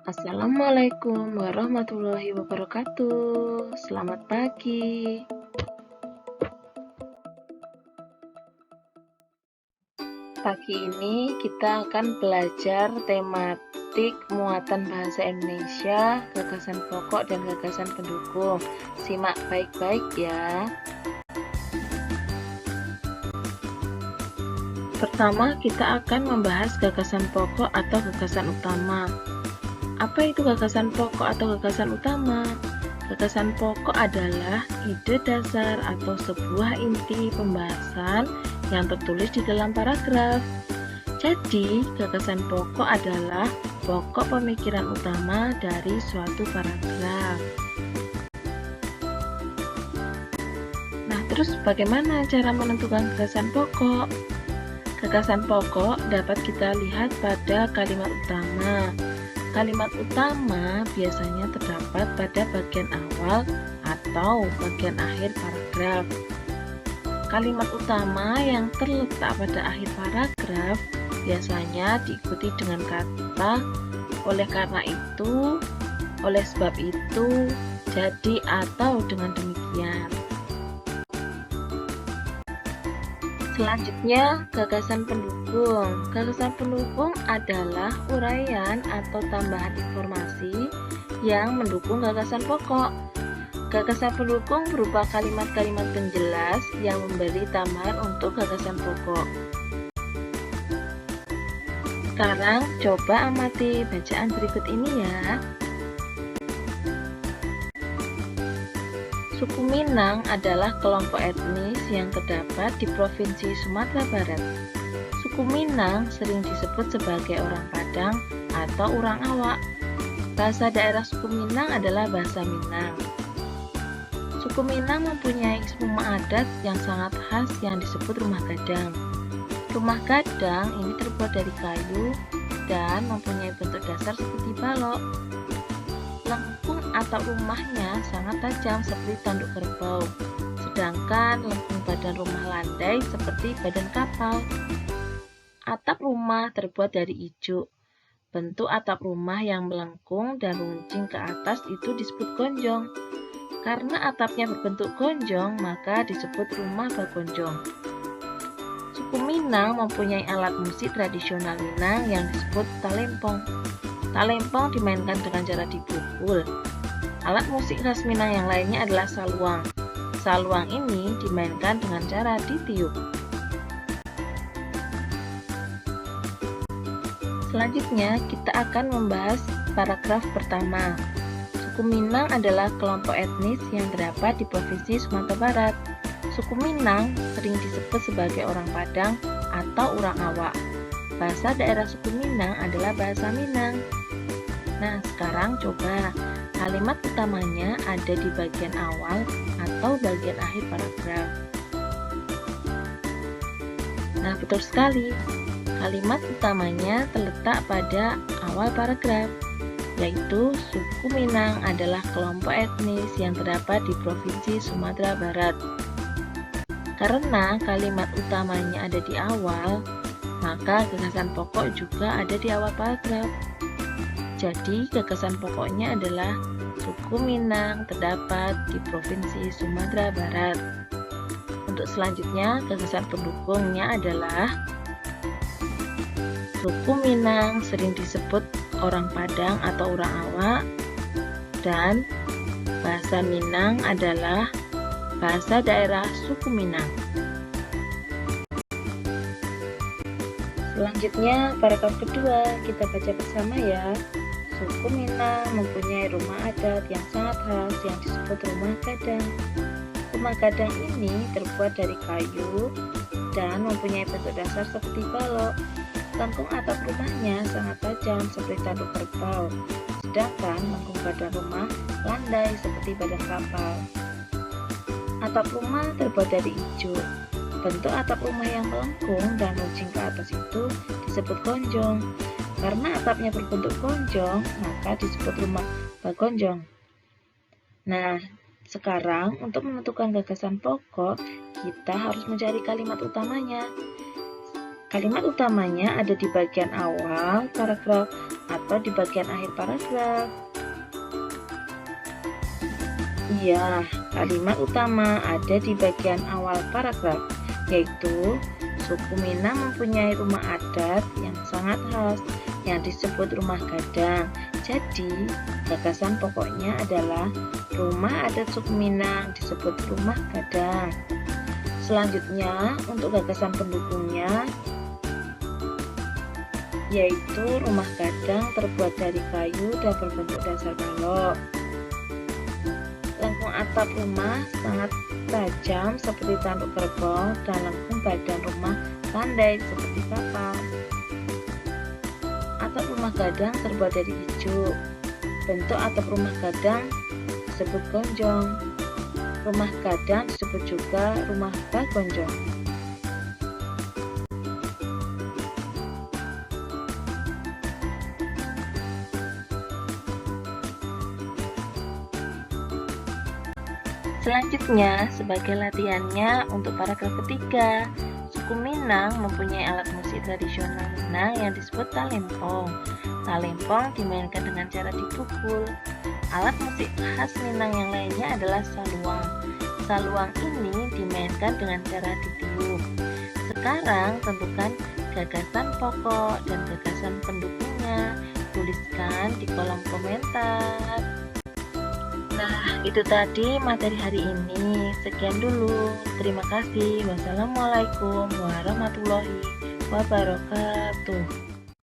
Assalamualaikum warahmatullahi wabarakatuh. Selamat pagi. Pagi ini kita akan belajar tematik muatan bahasa Indonesia, gagasan pokok dan gagasan pendukung. Simak baik-baik ya. Pertama, kita akan membahas gagasan pokok atau gagasan utama. Apa itu gagasan pokok atau gagasan utama? Gagasan pokok adalah ide dasar atau sebuah inti pembahasan yang tertulis di dalam paragraf. Jadi, gagasan pokok adalah pokok pemikiran utama dari suatu paragraf. Nah, terus bagaimana cara menentukan gagasan pokok? Gagasan pokok dapat kita lihat pada kalimat utama. Kalimat utama biasanya terdapat pada bagian awal atau bagian akhir paragraf. Kalimat utama yang terletak pada akhir paragraf biasanya diikuti dengan kata oleh karena itu, oleh sebab itu, jadi atau dengan demikian. Selanjutnya, gagasan pendukung. Gagasan pendukung adalah uraian atau tambahan informasi yang mendukung gagasan pokok. Gagasan pendukung berupa kalimat-kalimat penjelas yang memberi tambahan untuk gagasan pokok. Sekarang coba amati bacaan berikut ini ya. Suku Minang adalah kelompok etnis yang terdapat di Provinsi Sumatera Barat. Suku Minang sering disebut sebagai orang Padang atau orang Awak. Bahasa daerah suku Minang adalah bahasa Minang. Suku Minang mempunyai rumah adat yang sangat khas yang disebut rumah gadang. Rumah gadang ini terbuat dari kayu dan mempunyai bentuk dasar seperti balok. Lengkung atap rumahnya sangat tajam seperti tanduk kerbau, sedangkan lengkung badan rumah landai seperti badan kapal. Atap rumah terbuat dari ijuk. Bentuk atap rumah yang melengkung dan runcing ke atas itu disebut gonjong. Karena atapnya berbentuk gonjong, maka disebut rumah bagonjong. Suku Minang mempunyai alat musik tradisional Minang yang disebut talempong. Talempong dimainkan dengan cara dipukul. Alat musik khas Minang yang lainnya adalah saluang. Saluang ini dimainkan dengan cara ditiup. Selanjutnya, kita akan membahas paragraf pertama. Suku Minang adalah kelompok etnis yang terdapat di Provinsi Sumatera Barat. Suku Minang sering disebut sebagai orang Padang atau orang Awak. Bahasa daerah suku Minang adalah bahasa Minang. Nah, sekarang coba kalimat utamanya ada di bagian awal atau bagian akhir paragraf. Nah, betul sekali. Kalimat utamanya terletak pada awal paragraf, yaitu suku Minang adalah kelompok etnis yang terdapat di Provinsi Sumatera Barat. Karena kalimat utamanya ada di awal, maka gagasan pokok juga ada di awal paragraf. Jadi, gagasan pokoknya adalah suku Minang terdapat di Provinsi Sumatera Barat. Untuk selanjutnya, gagasan pendukungnya adalah suku Minang sering disebut orang Padang atau orang Awak, dan bahasa Minang adalah bahasa daerah suku Minang. Selanjutnya, paragraf kedua, kita baca bersama ya. Suku Minang mempunyai rumah adat yang sangat khas yang disebut rumah gadang. Rumah gadang ini terbuat dari kayu dan mempunyai bentuk dasar seperti balok. Lengkung atap rumahnya sangat tajam seperti tanduk kerbau, sedangkan lengkung badan rumah landai seperti badan kapal. Atap rumah terbuat dari ijuk. Bentuk atap rumah yang melengkung dan runcing ke atas itu disebut gonjong. Karena atapnya berbentuk gonjong, maka disebut rumah bagonjong. Nah, sekarang untuk menentukan gagasan pokok, kita harus mencari kalimat utamanya. Kalimat utamanya ada di bagian awal paragraf atau di bagian akhir paragraf? Iya, kalimat utama ada di bagian awal paragraf, yaitu suku Minang mempunyai rumah adat yang sangat khas yang disebut rumah gadang. Jadi, gagasan pokoknya adalah rumah adat suku Minang disebut rumah gadang. Selanjutnya, untuk gagasan pendukungnya, yaitu rumah gadang terbuat dari kayu dan berbentuk dasar balok. Lengkung atap rumah sangat tajam seperti tanduk kerbau dan lengkung badan rumah landai seperti kapal. Atap rumah gadang terbuat dari ijuk. Bentuk atap rumah gadang disebut gonjong. Rumah gadang disebut juga rumah bagonjong. Selanjutnya, sebagai latihannya untuk paragraf ketiga, suku Minang mempunyai alat musik tradisional Minang yang disebut talempong. Talempong dimainkan dengan cara dipukul. Alat musik khas Minang yang lainnya adalah saluang. Saluang ini dimainkan dengan cara ditiup. Sekarang tentukan gagasan pokok dan gagasan pendukungnya. Tuliskan di kolom komentar. Nah, itu tadi materi hari ini. Sekian dulu. Terima kasih. Wassalamualaikum warahmatullahi wabarakatuh.